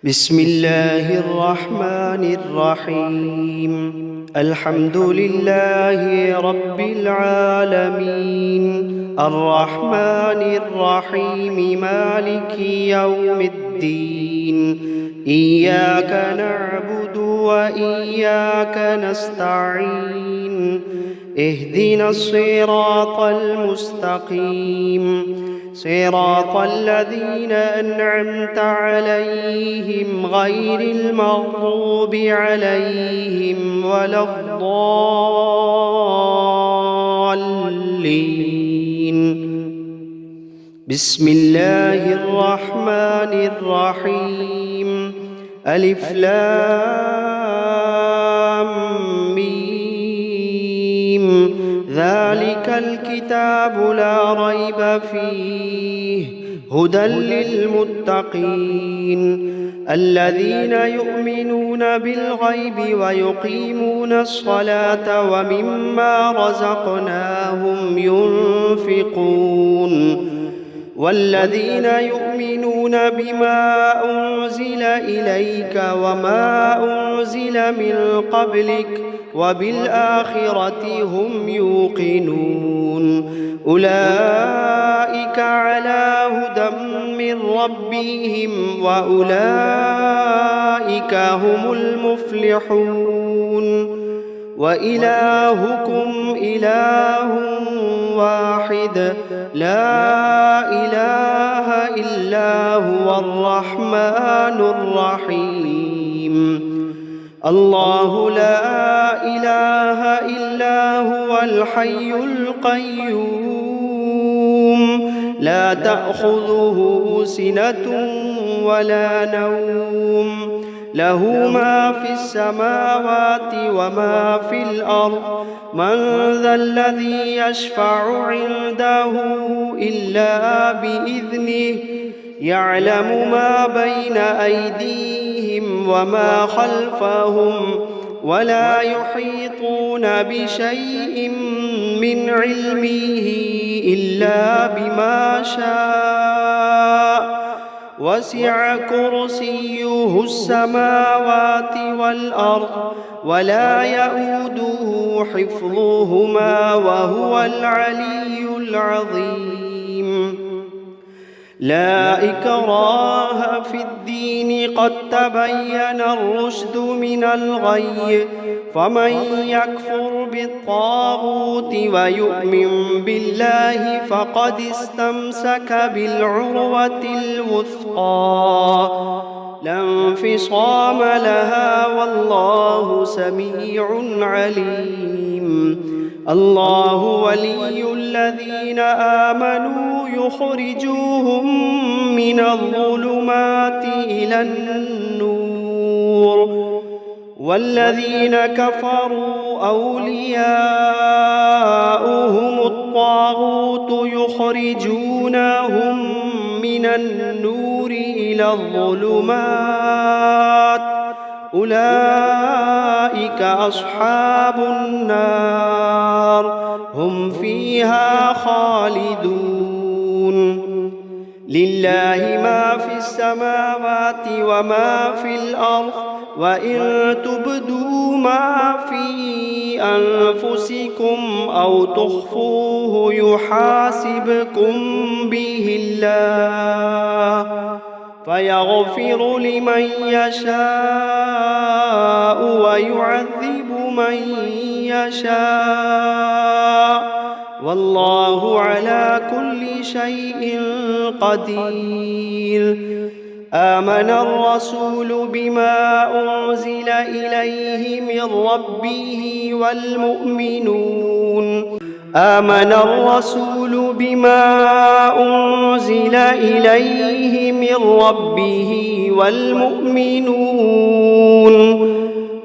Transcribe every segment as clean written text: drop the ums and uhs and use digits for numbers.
بسم الله الرحمن الرحيم. الحمد لله رب العالمين، الرحمن الرحيم، مالك يوم الدين. إياك نعبد وإياك نستعين، اهدنا الصراط المستقيم، صراط الذين أنعمت عليهم غير المغضوب عليهم ولا الضالين. بسم الله الرحمن الرحيم. ألف لام ميم. ذلك الكتاب لا ريب فيه، هدى للمتقين الذين يؤمنون بالغيب ويقيمون الصلاة ومما رزقناهم ينفقون، والذين يؤمنون بما أنزل إليك وما أنزل من قبلك وبالآخرة هم يوقنون. أولئك على هدى من ربهم وأولئك هم المفلحون. وإلهكم إله واحد، لا إله إلا هو الرحمن الرحيم. الله لا إله إلا هو الحي القيوم، لا تأخذه سنة ولا نوم، له ما في السماوات وما في الأرض. من ذا الذي يشفع عنده إلا بإذنه، يعلم ما بين أيديهم وما خلفهم، ولا يحيطون بشيء من علمه إلا بما شاء. وسع كرسيه السماوات والأرض، ولا يئوده حفظهما وهو العلي العظيم. لا إكراه في الدين، قد تبين الرشد من الغي، فمن يكفر بالطاغوت ويؤمن بالله فقد استمسك بالعروة الوثقى، لا انفصام لها، والله سميع عليم. الله ولي الذين آمنوا يخرجوهم من الظلمات إلى النور، والذين كفروا أولياؤهم الطاغوت يخرجونهم من النور إلى الظلمات، أولئك أصحاب النار، هم فيها خالدون. لله ما في السماوات وما في الأرض، وإن تبدوا ما في أنفسكم أو تخفوه يحاسبكم به الله، فيغفر لمن يشاء ويعذب من يشاء، والله على كل شيء قدير. آمن الرسول بما أنزل إليه من ربه والمؤمنون. آمن الرسول بما أنزل إليه من ربه والمؤمنون،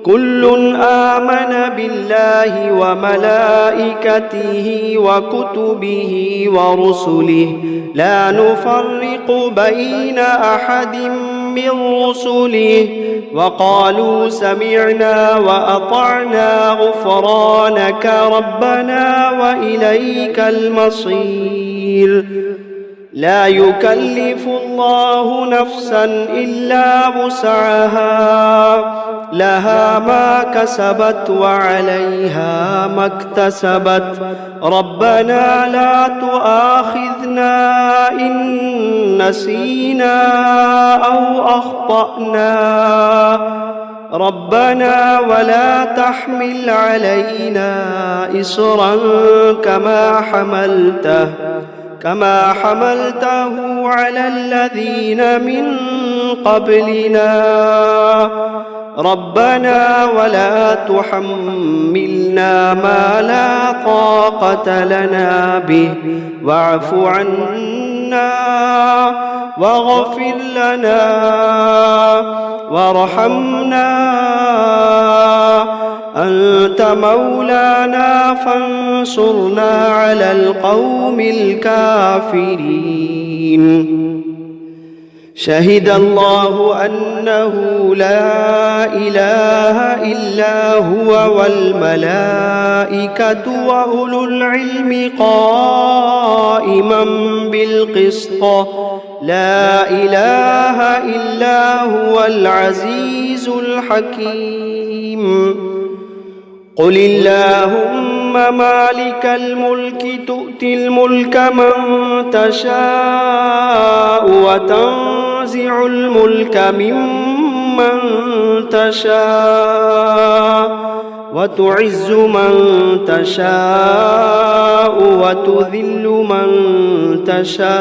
كل آمن بالله وملائكته وكتبه ورسله، لا نفرق بين أحد من رسله، وقالوا سمعنا وأطعنا غفرانك ربنا وإليك المصير. لا يكلف الله نفسا إلا وسعها لها ما كسبت وعليها ما اكتسبت ربنا لا تؤاخذنا إن نسينا أو أخطأنا ربنا ولا تحمل علينا إصرا كما حملته على الذين من قبلنا ربنا ولا تحملنا ما لا طاقة لنا به واعف عنا واغفر لنا وارحمنا أنت مولانا فانصرنا على القوم الكافرين شهد الله أنه لا إله إلا هو والملائكة وأولو العلم قائما بالقسط لا إله إلا هو العزيز الحكيم قل اللهم مالك الملك تؤتي الملك من تشاء وتنزع الملك ممن تشاء وتعز من تشاء وتذل من تشاء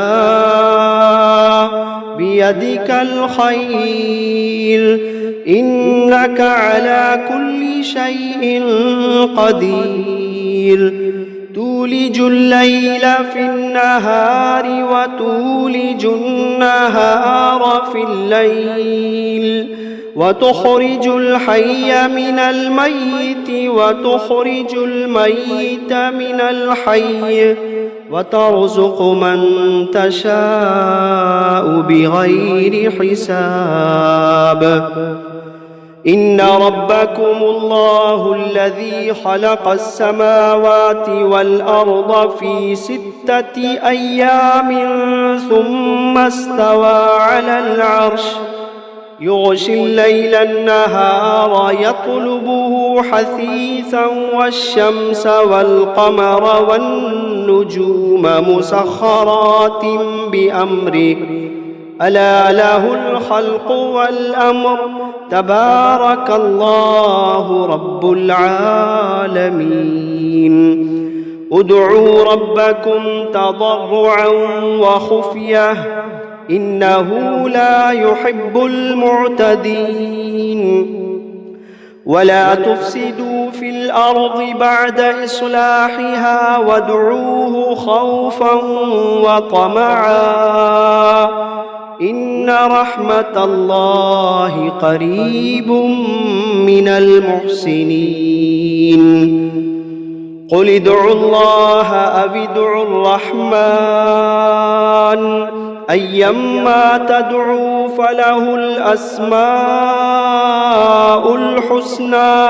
بيدك الخير إنك على كل شيء قدير تولج الليل في النهار وتولج النهار في الليل وتخرج الحي من الميت وتخرج الميت من الحي وترزق من تشاء بغير حساب إن ربكم الله الذي خلق السماوات والأرض في 6 أيام ثم استوى على العرش يغشي الليل النهار يطلبه حثيثا والشمس والقمر والنجوم مسخرات بأمره ألا له الخلق والأمر تبارك الله رب العالمين ادعوا ربكم تضرعا وخفية إنه لا يحب المعتدين ولا تفسدوا في الأرض بعد إصلاحها وادعوه خوفا وطمعا إن رحمة الله قريب من المحسنين قل ادعوا الله أو ادعوا الرحمن أيما تدعوا فله الأسماء الحسنى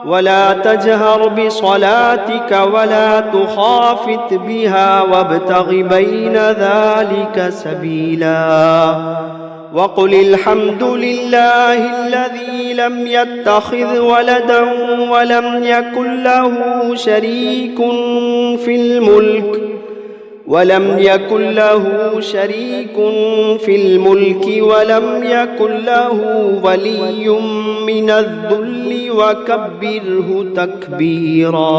ولا تجهر بصلاتك ولا تخافت بها وابتغ بين ذلك سبيلا وقل الحمد لله الذي لم يتخذ ولدا ولم يكن له شريك في الملك ولم يكن ولم يكن له ولي من الذل وكبره تكبيرا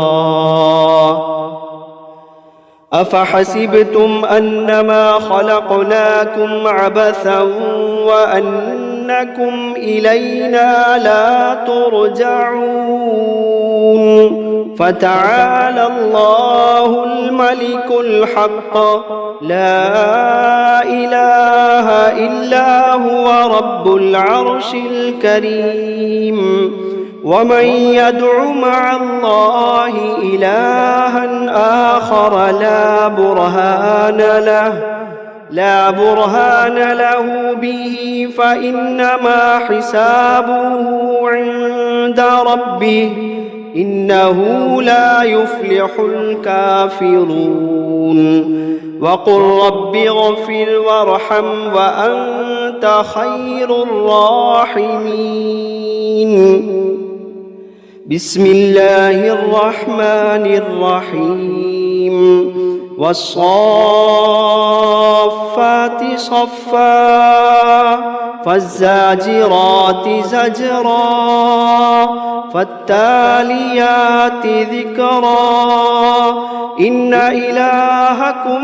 أفحسبتم أنما خلقناكم عبثا وأنكم إلينا لا ترجعون فتعالى الله الملك الحق لا إله إلا هو رب العرش الكريم ومن يدع مع الله إلها آخر لا برهان له به فإنما حسابه عند ربه إنه لا يفلح الكافرون وقل رب اغفر وارحم وأنت خير الراحمين. بسم الله الرحمن الرحيم. والصافات صفا فالزاجرات زجرا فالتاليات ذكرا إن إلهكم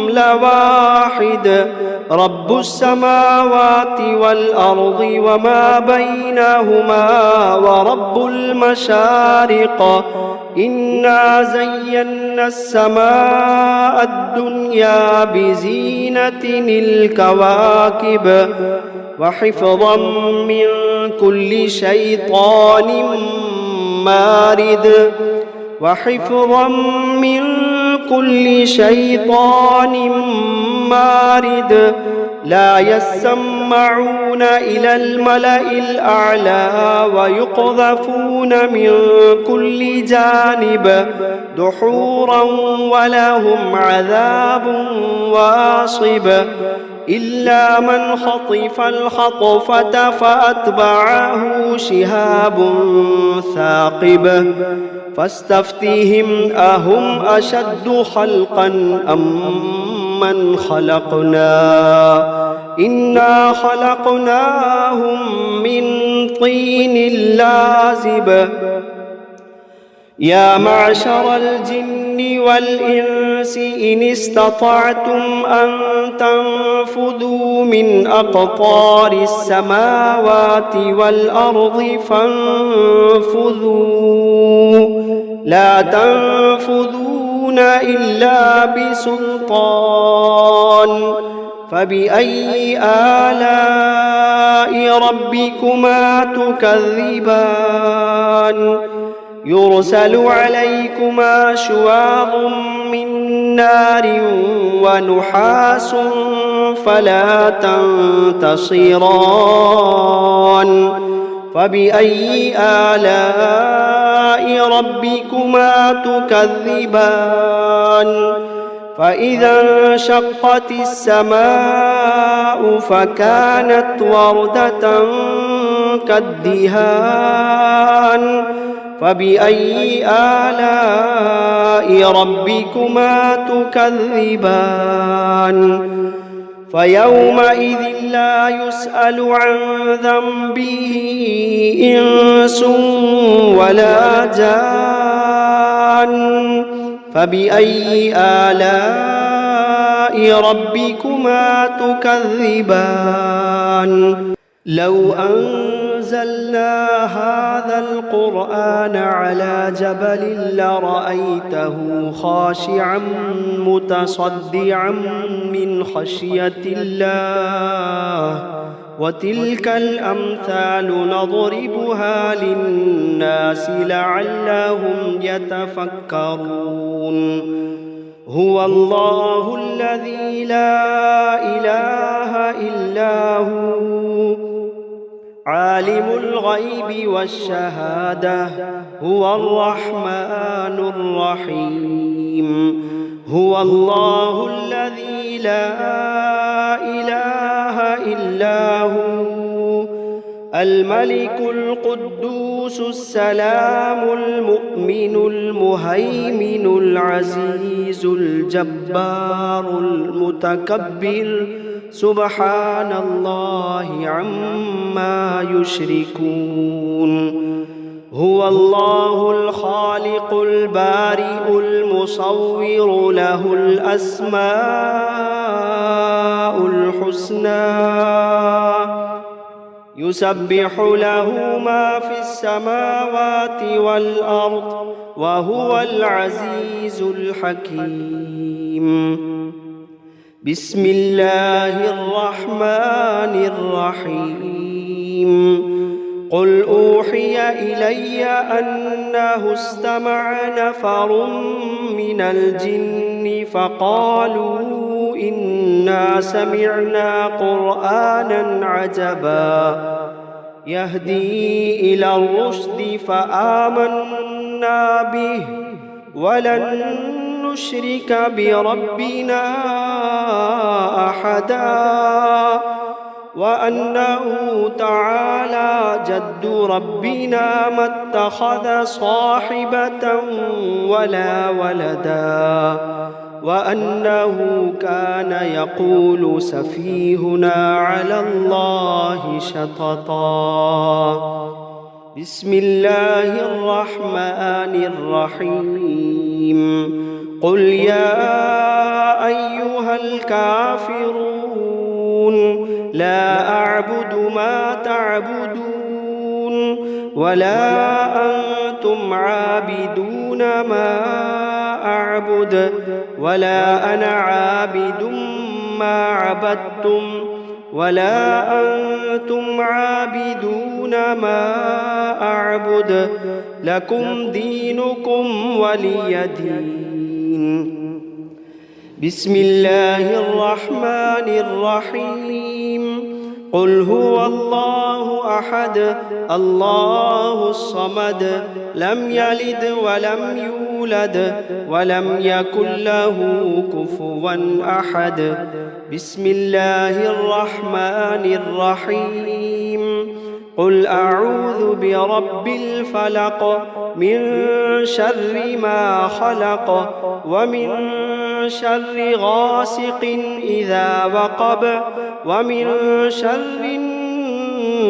لواحد رب السماوات والأرض وما بينهما ورب المشارق إنا زينا السماء الدنيا بزينة الكواكب وحفظا من كل شيطان مارد وحفظا من كل شيطان مارد لا يسمعون إلى الملأ الأعلى ويقذفون من كل جانب دحورا ولهم عذاب واصب إلا من خطف الخطفة فأتبعه شهاب ثاقب فاستفتهم أهم أشد خلقا أم من خلقنا إنا خلقناهم من طين لازب يا معشر الجن والإنس إن استطعتم أن تنفذوا من أقطار السماوات والأرض فانفذوا لا تنفذون إلا بسلطان فبأي آلاء ربكما تكذبان يرسل عليكما شواظ من نار ونحاس فلا تنتصران فبأي آلاء ربكما تكذبان فإذا انشقت السماء فكانت وردة كالدهان فبأي آلاء ربكما تكذبان فيومئذ لا يسأل عن ذنبه إنس ولا جان فبأي آلاء ربكما تكذبان لو أنزلنا هذا القرآن على جبل لرأيته خاشعا متصدعا من خشية الله وتلك الأمثال نضربها للناس لعلهم يتفكرون هو الله الذي لا إله إلا هو عالم الغيب والشهادة هو الرحمن الرحيم هو الله الذي لا إله إلا هو الملك القدوس السلام المؤمن المهيمن العزيز الجبار المتكبر سبحان الله عما يشركون هو الله الخالق البارئ المصور له الأسماء الحسنى يسبح له ما في السماوات والأرض وهو العزيز الحكيم بسم الله الرحمن الرحيم قل أوحي إلي أنه استمع نفر من الجن فقالوا إنا سمعنا قرآنا عجبا يهدي إلى الرشد فآمنا به ولن نشرك بربنا أحدا وأنه تعالى جد ربنا ما اتخذ صاحبة ولا ولدا وأنه كان يقول سفيهنا على الله شططا. بسم الله الرحمن الرحيم. قل يا أيها الكافرون لا أعبد ما تعبدون ولا أنتم عابدون ما أعبد ولا أنا عابد ما عبدتم ولا أنتم عابدون ما أعبد لكم دينكم ولي دين. بسم الله الرحمن الرحيم. قل هو الله أحد الله الصمد لم يلد ولم يولد ولم يكن له كفوا أحد. بسم الله الرحمن الرحيم. قل أعوذ برب الفلق من شر ما خلق ومن شر غاسق إذا وقب ومن شر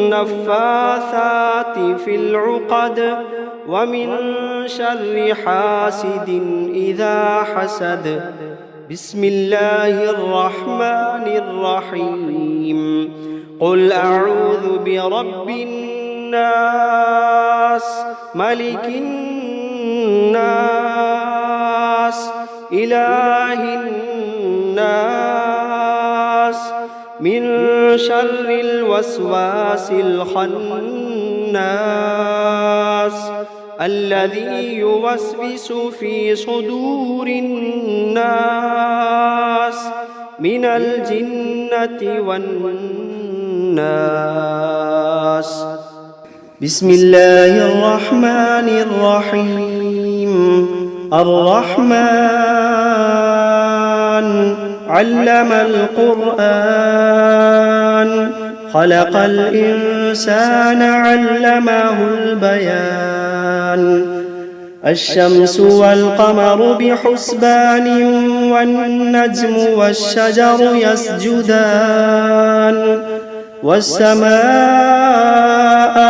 النفاثات في العقد ومن شر حاسد إذا حسد. بسم الله الرحمن الرحيم. قل أعوذ برب الناس ملك الناس إله الناس من شر الوسواس الخناس الذي يوسوس في صدور الناس من الجنة والناس. بسم الله الرحمن الرحيم. الرحمن علم القرآن خلق الإنسان علمه البيان. الشمس والقمر بحسبان والنجم والشجر يسجدان. والسماء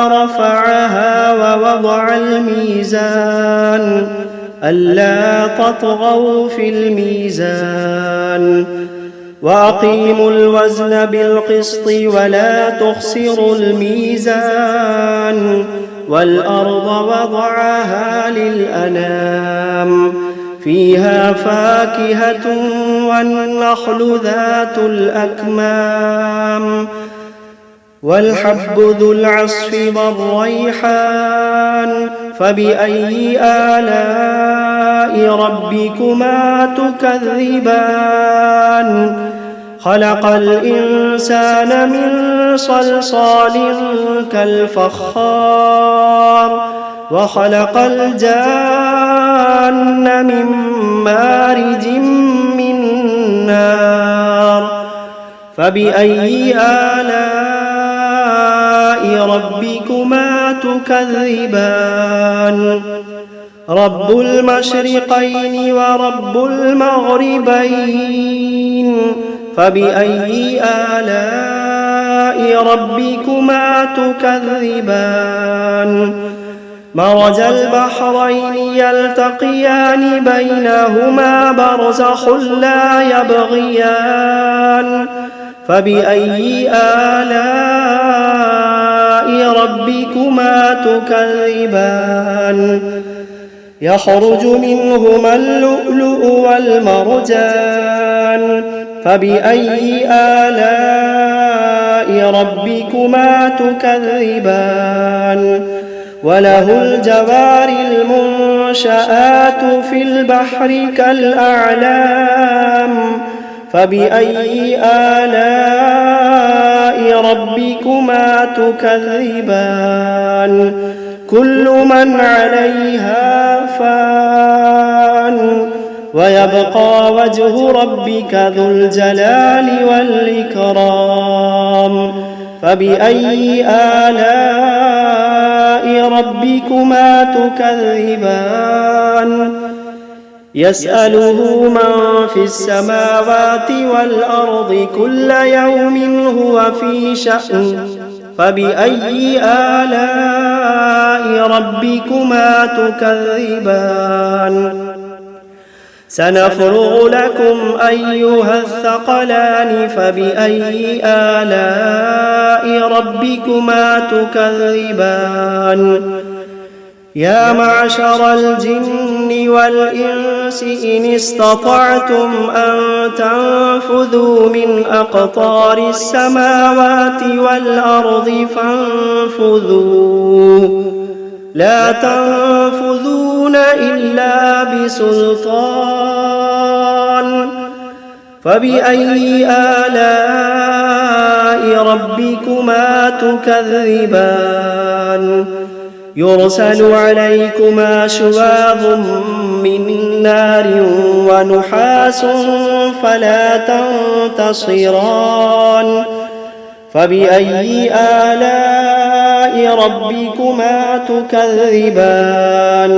رفعها ووضع الميزان ألا تطغوا في الميزان وأقيموا الوزن بالقسط ولا تخسروا الميزان. والأرض وضعها للأنام فيها فاكهة والنخل ذات الأكمام والحب ذو العصف والريحان. فبأي آلاء ربكما تكذبان. خلق الإنسان من صلصال كالفخار وخلق الجان من مارج من نار. فبأي آلاء ربكما تكذبان. رب المشرقين ورب المغربين. فبأي آلاء ربكما تكذبان. مرج البحرين يلتقيان بينهما برزخ لا يبغيان. فبأي آلاء ربكما تكذبان. يخرج منهما اللؤلؤ والمرجان. فبأي آلاء ربكما تكذبان. وله الجوار المنشآت في البحر كالأعلام. فبأي آلاء ربكما تكذبان. كل من عليها فان ويبقى وجه ربك ذو الجلال والإكرام. فبأي آلاء ربكما تكذبان؟ يسأله من في السماوات والأرض كل يوم هو في شأن. فبأي آلاء ربكما تكذبان؟ سنفرغ لكم أيها الثقلان. فبأي آلاء ربكما تكذبان؟ يا معشر الجن والإنس إن استطعتم أن تنفذوا من أقطار السماوات والأرض فانفذوا لا تنفذون إلا بسلطان. فبأي آلاء ربكما تكذبان؟ يرسل عليكما شواظ من نار ونحاس فلا تنتصران. فبأي آلاء ربكما تكذبان؟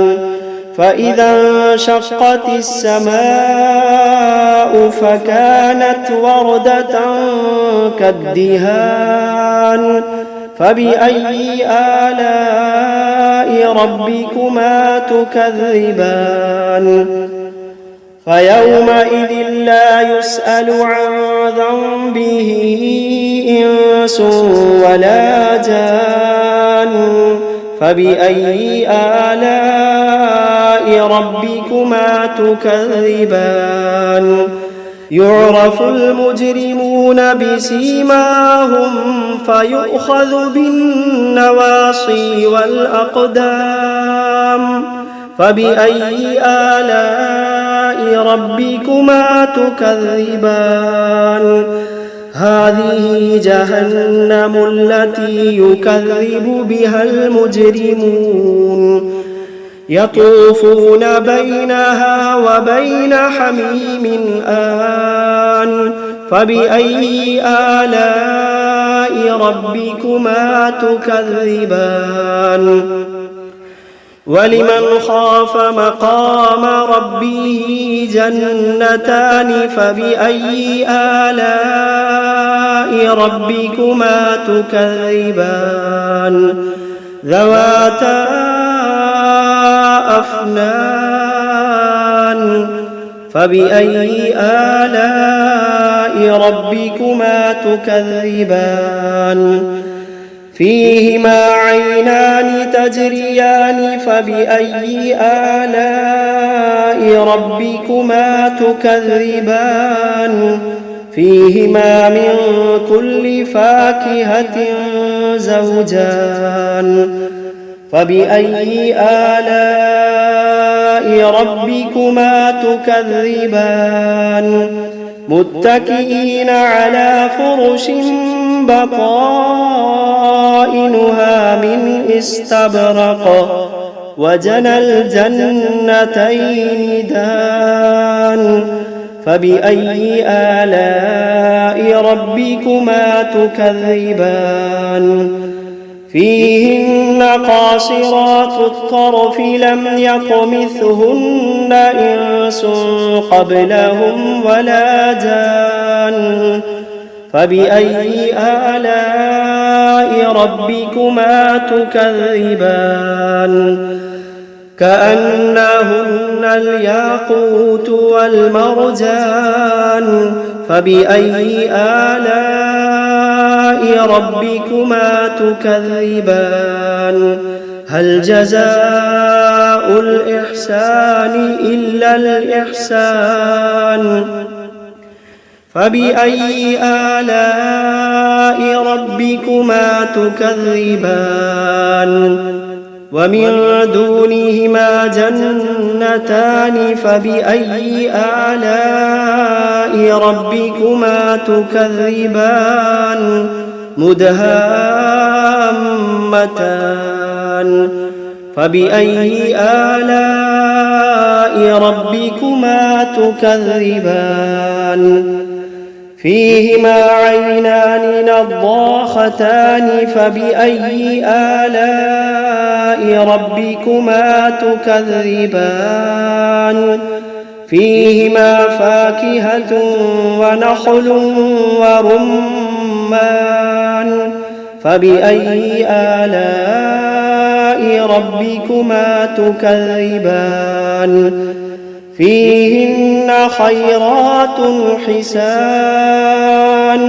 فإذا انشقت السماء فكانت وردة كالدهان. فبأي آلاء ربكما تكذبان؟ فيومئذ لا يسأل عن ذنبه إنس ولا جان. فبأي آلاء ربكما تكذبان؟ يعرف المجرمون بسيماهم فيؤخذ بالنواصي والأقدام. فبأي آلاء ربكما تكذبان؟ هذه جهنم التي يكذب بها المجرمون يطوفون بينها وبين حميم آن. فبأي آلاء ربكما تكذبان؟ ولمن خاف مقام ربه جنتان. فبأي آلاء ربكما تكذبان؟ ذواتا أفنان. فبأي آلاء ربكما تكذبان؟ فيهما عينان تجريان. فبأي آلاء ربكما تكذبان؟ فيهما من كل فاكهة زوجان. فبأي آلاء ربكما تكذبان؟ متكئين على فرش بطائنها من استبرق وجنى الجنتين دان. فبأي آلاء ربكما تكذبان؟ فيهن قاصرات الطرف لم يطمثهن إنس قبلهم ولا جان. فبأي آلاء ربكما تكذبان؟ كأنهن الياقوت والمرجان. فبأي آلاء ربكما تكذبان؟ هل جزاء الإحسان إلا الإحسان؟ فبأي آلاء ربكما تكذبان؟ ومن دونهما جنتان. فبأي آلاء ربكما تكذبان؟ مدهامتان. فبأي آلاء ربكما تكذبان فيهما عينان نضاختان فبأي آلاء ربكما تكذبان فيهما فاكهة ونخل ورمان فبأي آلاء ربكما تكذبان فيهن خيرات حسان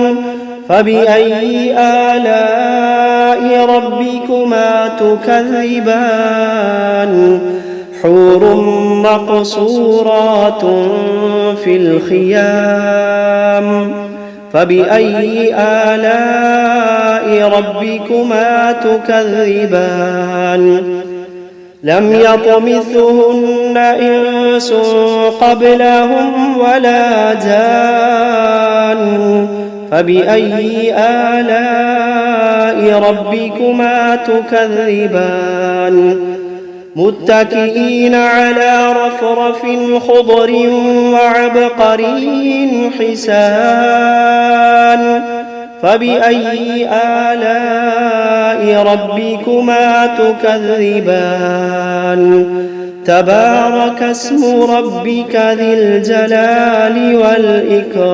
فبأي آلاء ربكما تكذبان حور مقصورات في الخيام فبأي آلاء ربكما تكذبان لم يطمثهن إنس قبلهم ولا جان فبأي آلاء ربكما تكذبان متكئين على رفرف خضر وعبقري حسان فبأي آلاء ربكما تكذبان تبارك اسم ربك ذي الجلال والإكرام